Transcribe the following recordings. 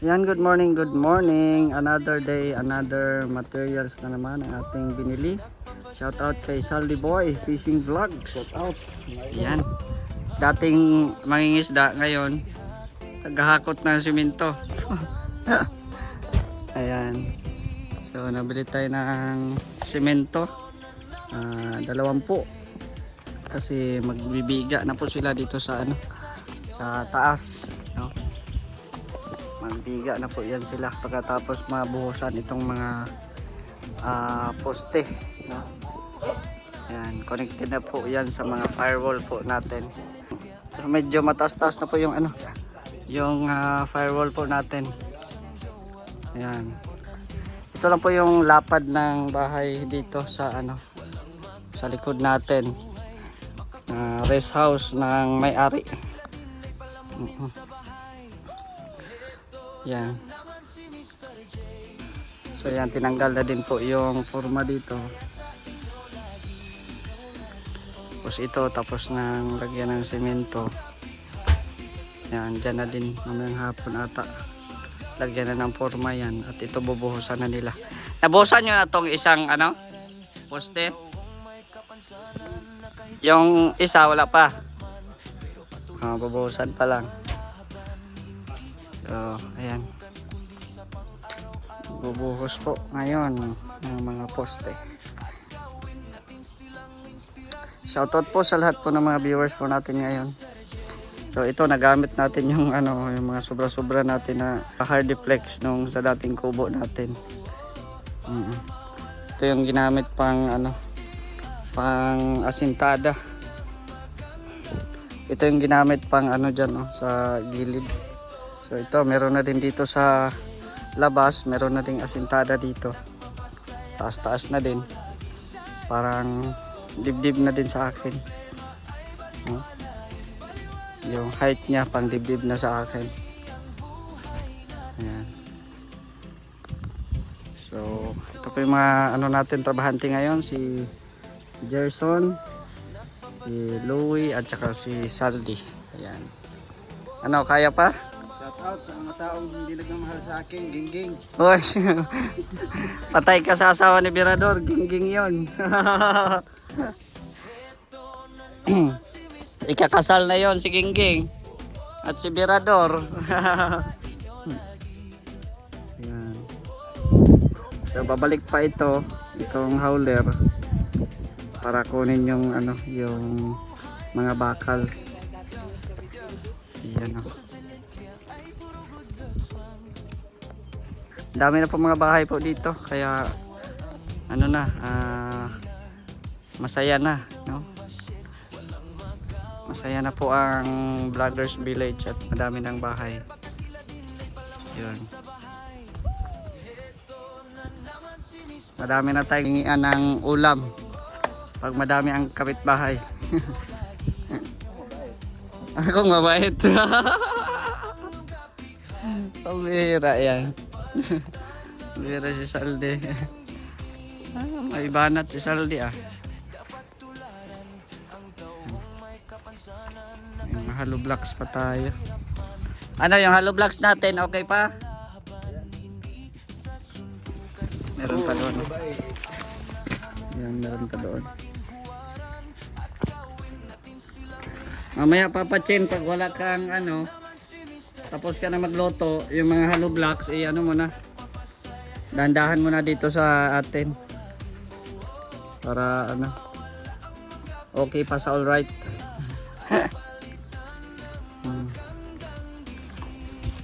Yan, good morning, good morning. Another day, another materials na naman ang ating binili. Shout out kay Saldi Boy Fishing Vlogs. Shout out. Yan. Dating mangingisda, ngayon naghahakot ng simento. Ayan. So nabili tayo ng simento. 20. Kasi magbibiga na po sila dito sa sa taas, no? Magbiga na po yan sila pagkatapos mabuhusan itong mga poste, no? Ayan, connected na po yan sa mga firewall po natin. Pero medyo mataas-taas na po yung yung firewall po natin. Ayan. Ito lang po yung lapad ng bahay dito sa sa likod natin. Rest house ng may-ari. Yan. So yan, tinanggal na din po yung forma dito. Tapos ito, tapos nang lagyan ng semento. Yan, dyan na din mamayang hapon ata. Lagyan na ng forma yan. At ito bubuhusan na nila. Nabuhusan nyo na tong isang poste. Yung isa wala pa. Bubuhusan pa lang. So, ayan. Bubuhos po ngayon ng mga poste. Shoutout po sa lahat po ng mga viewers po natin ngayon. So ito, nagamit natin yung yung mga sobra-sobra natin na hardiplex nung sa dating kubo natin. Ito yung ginamit pang pang asintada. Ito yung ginamit pang diyan sa gilid. So ito, meron na din dito sa labas, meron na ding asintada dito. Taas-taas na din. Parang dibdib na din sa akin. Yung height niya pang dibdib na sa akin. Ayan. So ito po yung mga natin trabahante ngayon, si Gerson, si Louie at saka si Saldi. Ayan. Kaya pa? Shout out sa mga taong hindi nagmamahal sa akin, gingging. Oy. Patay ka sa asawa ni Birador, gingging 'yon. Ikakasal na 'yon si Gingging at si Birador. Yan. So babalik pa itong hauler para kunin yung yung mga bakal. Yan Dami na po mga bahay po dito, kaya masaya na, no? Masaya na po ang Vloggers Village at madami ng bahay. Yun. Madami na tayong hingian ng ulam pag madami ang kapitbahay. Akong mabait. Pamira yan. Pamira si Saldi. May banat si Saldi Yung hollow blocks pa tayo. Yung hollow blocks natin, okay pa? Meron pa doon. Yan, meron pa doon. Mamaya papatsin pag wala kang tapos ka na magloto, yung mga hollow blocks mo na. Dandahan mo na dito sa atin. Para okay pa sa all right.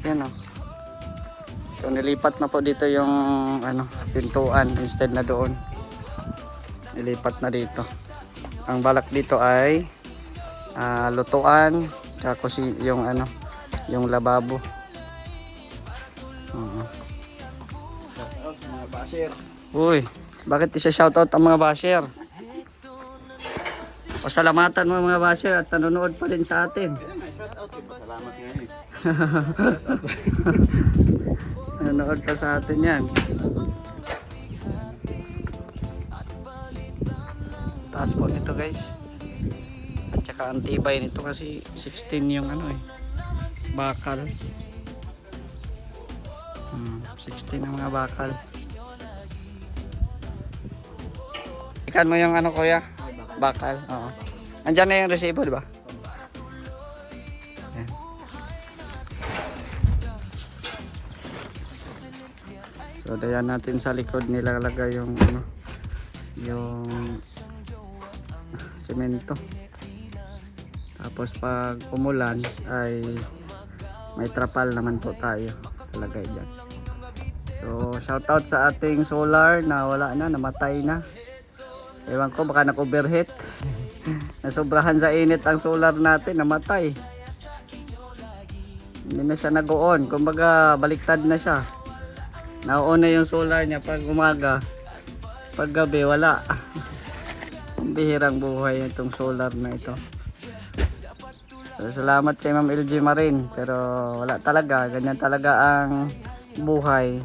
Yan So nilipat na po dito yung pintuan instead na doon. Nilipat na dito. Ang balak dito ay lutuan, tsaka yung lababo. Shout out sa mga basher. Uy, bakit isa-shoutout ang mga basher? Pasalamatan mo mga basher at nanonood pa rin sa atin. Ayan, may shout out. Salamat ngayon. Nanonood pa sa atin yan. Taas po nito guys. At saka ang tibay nito kasi 16 yung bakal. 16 ang mga bakal. Ikan mo yung ano kuya? Bakal. Oo. Andyan na yung resibo, di ba? Ayan. So dayan natin sa likod nilalagay yung ano, yung semento. Tapos pag umulan ay may trapal naman po tayo talagay dyan. So shoutout sa ating solar na wala na, namatay na. Ewan ko baka nag-overheat. Nasobrahan sa init ang solar natin, namatay. Hindi na siya nag-on, kumbaga baliktad na siya. Na-on na yung solar niya pag umaga, pag gabi wala. Ang bihirang buhay itong solar na ito. So, salamat kay Ma'am LG Marin, pero wala talaga, ganyan talaga ang buhay.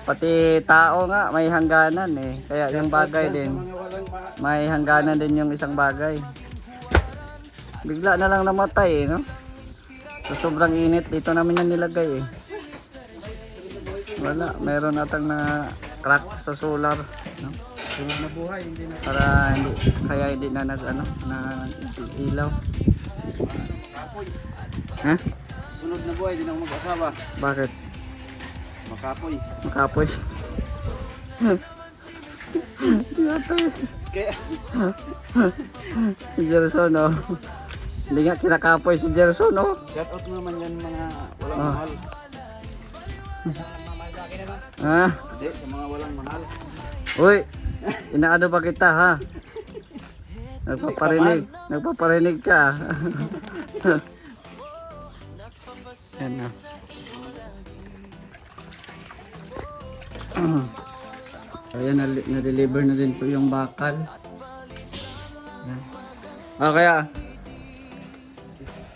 Pati tao nga may hangganan eh, kaya yung bagay din may hangganan din yung isang bagay. Bigla na lang namatay eh, no? So, sobrang init dito namin yan nilagay eh. Wala, meron atang na crack sa solar, no? Sunod na buhay, hindi na. Para hindi, kaya hindi na nag ano, na ilaw. Kapoy. Ha? Sunod na buhay, hindi na ako mag-asawa. Bakit? Makapoy. Makapoy. Yatay. Kaya, Si Jerson, oh. Hindi nga kinakapoy si Jerson, oh. shout out mo naman yan mga walang Ah. mahal. Ha? Hindi, sa mga walang mahal. Uy, inaano ba kita, ha? Nagpaparinig ka. Yan na. Ayan, na-deliver na din po yung bakal. Yan. Kaya.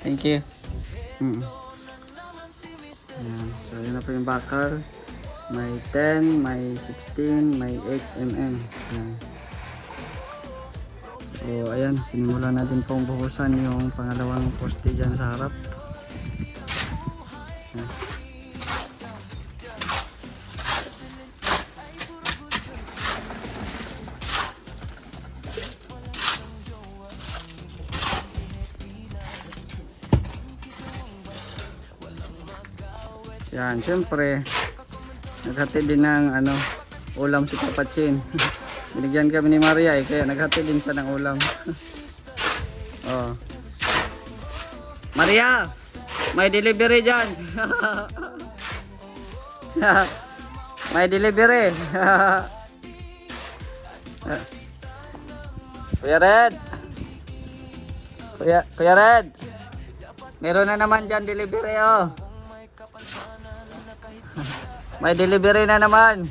Thank you. Ayan. So, yun na po yung bakal. May 10, may 16, may 8 mm. Ayan. So, ayan. Sinimulan natin pong buhusan yung pangalawang poste dyan sa harap. Ayan. Yan, syempre naghatid din ng ano, ulam si Papachin. Binigyan kami ni Maria eh, kaya naghatid din siya ng ulam. Oh. Maria, may delivery dyan. May delivery. Kuya Red. Kuya Red. Meron na naman dyan delivery, oh. May delivery na naman.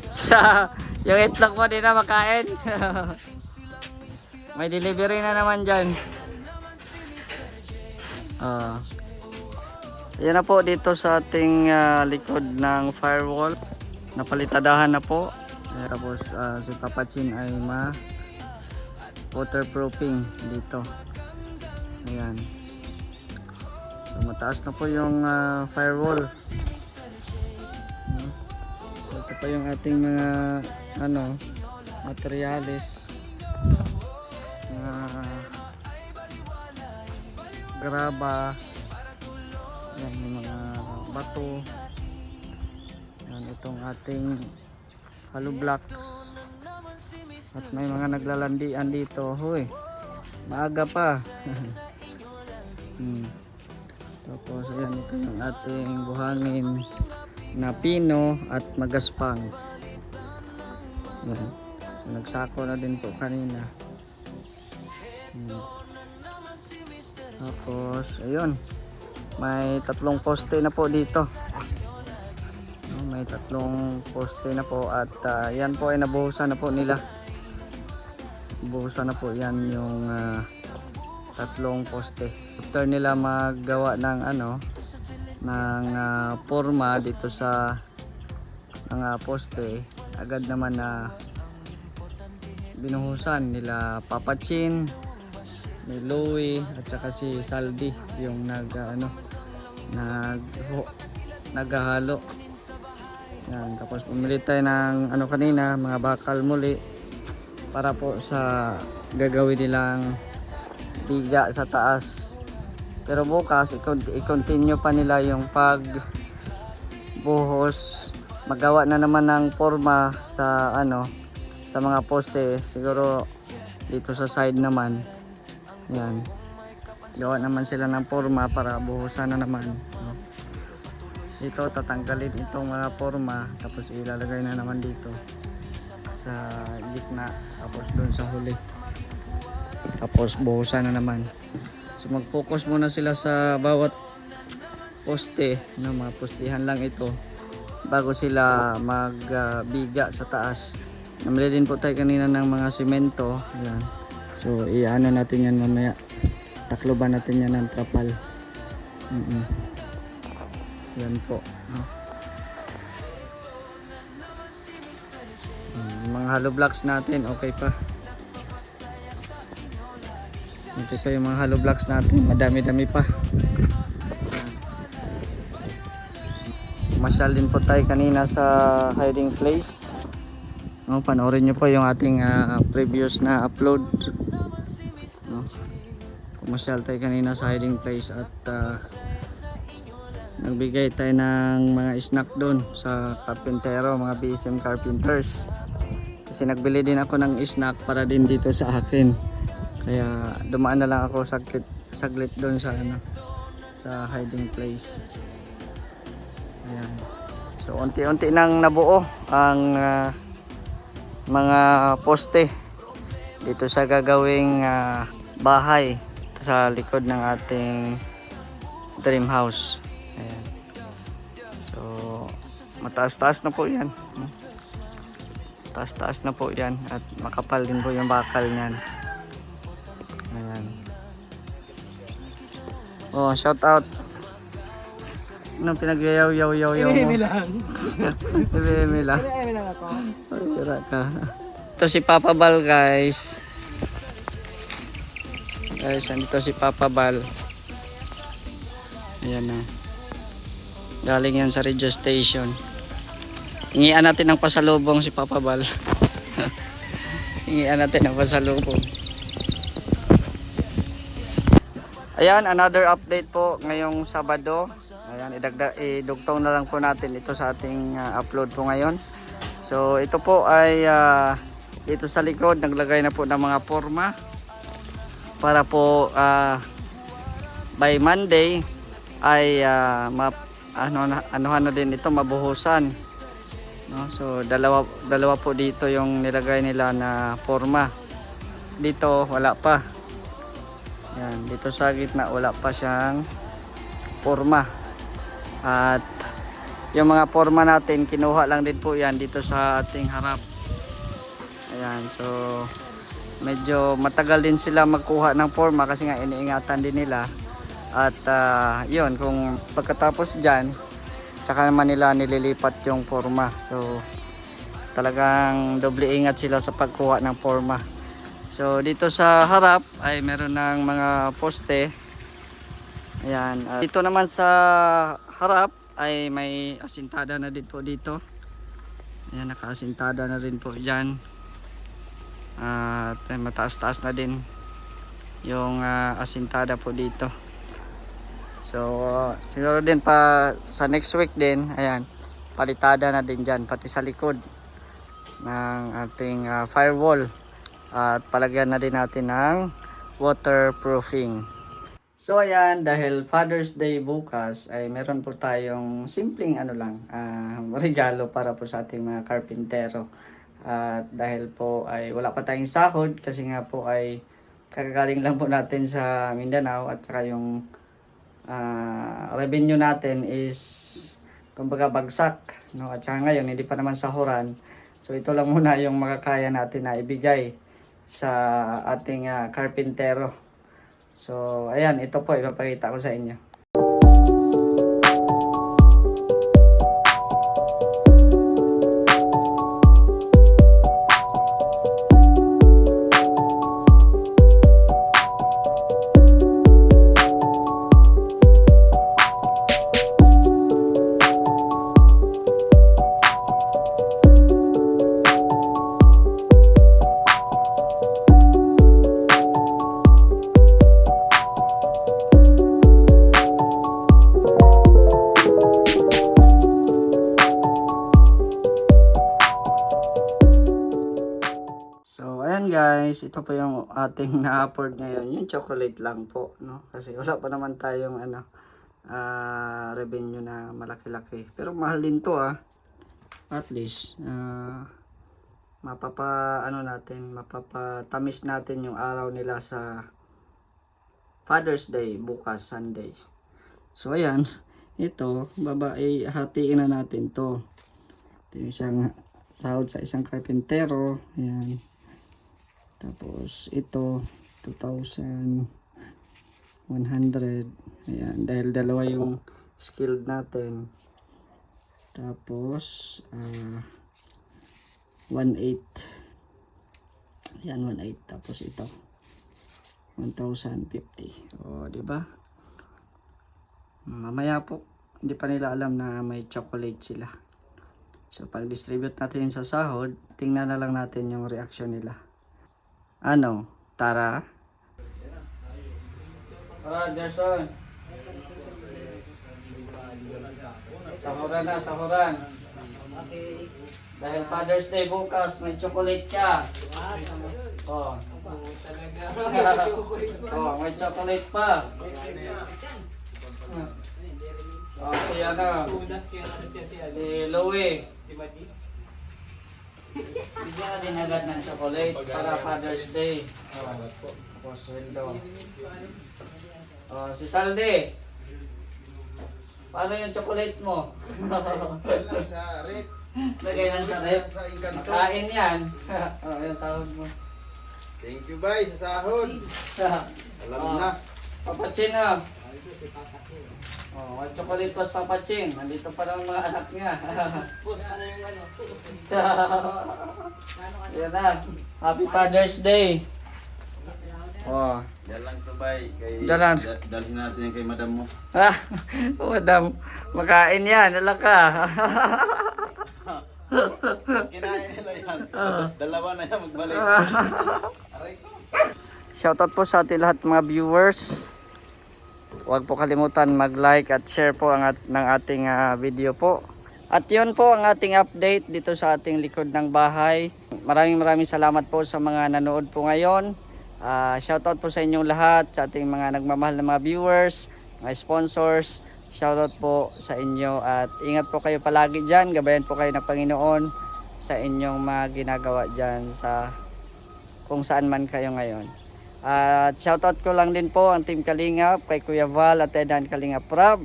Sa yung itlog mo din na makain. May delivery na naman dyan. Yan na po dito sa ating likod ng firewall. Napalitadahan na po. Tapos si Papachin ay waterproofing dito. Ayan. So, mataas na po yung firewall. So ito pa yung ating mga ano, materials. Graba. Ayan, yung mga bato. Ayan, itong ating hollow blocks. At may mga naglalandian dito. Hoy, maaga pa. Tapos ayan, ito yung ating buhangin na pino at magaspang. Ayan. So, nagsako na din po kanina. Tapos ayun, may 3 poste na po dito. May 3 poste na po at yan po ay nabuhusan na po nila. Buhusan na po yan yung 3 poste. After nila maggawa ng ano, ng forma dito sa mga poste, agad naman na binuhusan nila Papa Chin, ni Louie at saka si Saldi yung naghahalo. Yan, tapos bumili tayo ng kanina, mga bakal muli para po sa gagawin nilang biga sa taas. Pero bukas i-continue pa nila yung pagbuhos, magawa na naman ng forma sa sa mga poste, siguro dito sa side naman. Yan, gawa naman sila ng forma para buhusan na naman, no? Dito tatanggalin itong mga forma, tapos ilalagay na naman dito sa gitna, tapos doon sa huli, tapos buhusan na naman. So mag-focus muna sila sa bawat poste, no? Mga postihan lang ito bago sila magbiga sa taas. Namili din po tayo kanina ng mga simento. Yan. So iano natin yan mamaya, takloban natin yan ng trapal. Yan po, no? Mga hollow blocks natin okay pa. Ito pa yung mga hollow blocks natin, madami-dami pa. Masyal din po tayo kanina sa hiding place, no? Panoorin nyo po yung ating previous na upload, no? Masyal tayo kanina sa hiding place at nagbigay tayo ng mga snack doon sa karpintero, mga BSM carpenters, kasi nagbili din ako ng snack para din dito sa akin, kaya dumaan na lang ako saglit doon sa sa hiding place. Ayan. So unti-unti nang nabuo ang mga poste dito sa gagawing bahay sa likod ng ating dream house. Ayan. So mataas-taas na po yan, taas-taas na po yan, at makapal din po yung bakal niyan. Ayan. Oh, shout out. Anong pinagyayaw-yaw-yaw mo? Ibimi lang. Ibimi lang. Ibimi lang ako. Pira ka. Ito si Papa Bal, guys. Guys, andito si Papa Bal. Ayan na. Galing yan sa radio station. Hingian natin ng pasalubong si Papa Bal. Hingian natin ng pasalubong. Ayan, another update po ngayong Sabado. Ayan, idugtong na lang po natin ito sa ating upload po ngayon. So ito po ay dito sa likod naglagay na po ng mga forma para po by Monday ay ano din ito, mabuhusan, no? So dalawa po dito yung nilagay nila na forma. Dito wala pa. Yan, dito sa gitna wala pa siyang forma. At yung mga forma natin kinuha lang din po yan dito sa ating harap. Ayan, so medyo matagal din sila magkuha ng forma kasi nga iniingatan din nila. At yun, kung pagkatapos dyan tsaka naman nila nililipat yung forma. So talagang doble ingat sila sa pagkuha ng forma. So dito sa harap ay meron ng mga poste. Ayan, dito naman sa harap ay may asintada na din po dito. Ayan, nakaasintada na rin po dyan. At mataas-taas na din yung asintada po dito. So siguro din pa sa next week din, ayan, palitada na din dyan pati sa likod ng ating firewall. At palagyan na din natin ng waterproofing. So ayan, dahil Father's Day bukas ay meron po tayong simpleng regalo para po sa ating mga karpintero. At dahil po ay wala pa tayong sahod kasi nga po ay kakagaling lang po natin sa Mindanao at saka yung revenue natin is kumbaga bagsak, no? At saka ngayon hindi pa naman sahuran. So ito lang muna yung makakaya natin na ibigay sa ating karpintero. So ayan, ito po ipapakita ko sa inyo. least ito po yung ating na-afford ngayon. Yung chocolate lang po, no? Kasi wala pa naman tayong revenue na malaki-laki. Pero mahal din to At least mapapatamis natin yung araw nila sa Father's Day bukas Sunday. So ayan, ito hatiin na natin to. Ito yung isang sahod sa isang karpentero. Ayan. Tapos ito 2,100. Ayan, dahil dalawa yung skilled natin. Tapos 1,800. Ayan, 1,800. Tapos ito 1,050. O, di ba? Mamaya po, hindi pa nila alam na may chocolate sila. So, pag-distribute natin sa sahod, tingnan na lang natin yung reaction nila. Ano? Tara? Gerson. Sahuran na, sahuran. Dahil Father's Day bukas, may chocolate ka. Oh. Oh, may chocolate pa. Oh, si Louie. Bigyan ka din agad ng chocolate para Father's Day. Oh, tapos window. Oh, si Salde. Paano yung chocolate mo? Lang sa rep. Lagay lang sa rep. Sa Encanto. Kain yan. Oh, yung sahod mo. Thank you, bay, sa sahod. Alam mo na. Papatsin Oh, may chocolate plus papatsin. Nandito pa lang mga anak niya. Boss, ano yung ano? Yan na. Happy Father's Day. Oh. Yan lang to, bay. Dalan. Dalhin natin yan kay madam mo. Madam, makain yan. Dala ka. Kinain nila yan. Dalawa na yan magbalik. Aray ko. Shoutout po sa ating lahat mga viewers. Huwag po kalimutan mag-like at share po ng ating video po. At yun po ang ating update dito sa ating likod ng bahay. Maraming salamat po sa mga nanood po ngayon. Shoutout po sa inyong lahat, sa ating mga nagmamahal na mga viewers, mga sponsors. Shoutout po sa inyo at ingat po kayo palagi dyan. Gabayan po kayo ng Panginoon sa inyong mga ginagawa dyan sa kung saan man kayo ngayon. At shoutout ko lang din po ang Team Kalingap, kay Kuya Val at Edan Kalingap Rab.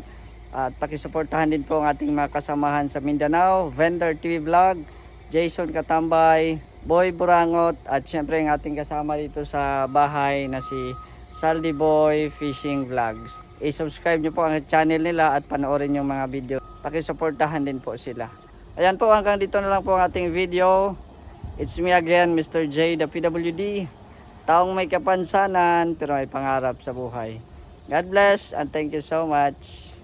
At pakisuportahan din po ang ating mga kasamahan sa Mindanao, Vendor TV Vlog, Jason Katambay, Boy Burangot, at syempre ang ating kasama dito sa bahay na si Saldi Boy Fishing Vlogs. I-subscribe nyo po ang channel nila at panoorin yung mga video. Pakisuportahan din po sila. Ayan po, hanggang dito na lang po ang ating video. It's me again, Mr. J, the PWD. Taong may kapansanan pero may pangarap sa buhay. God bless and thank you so much.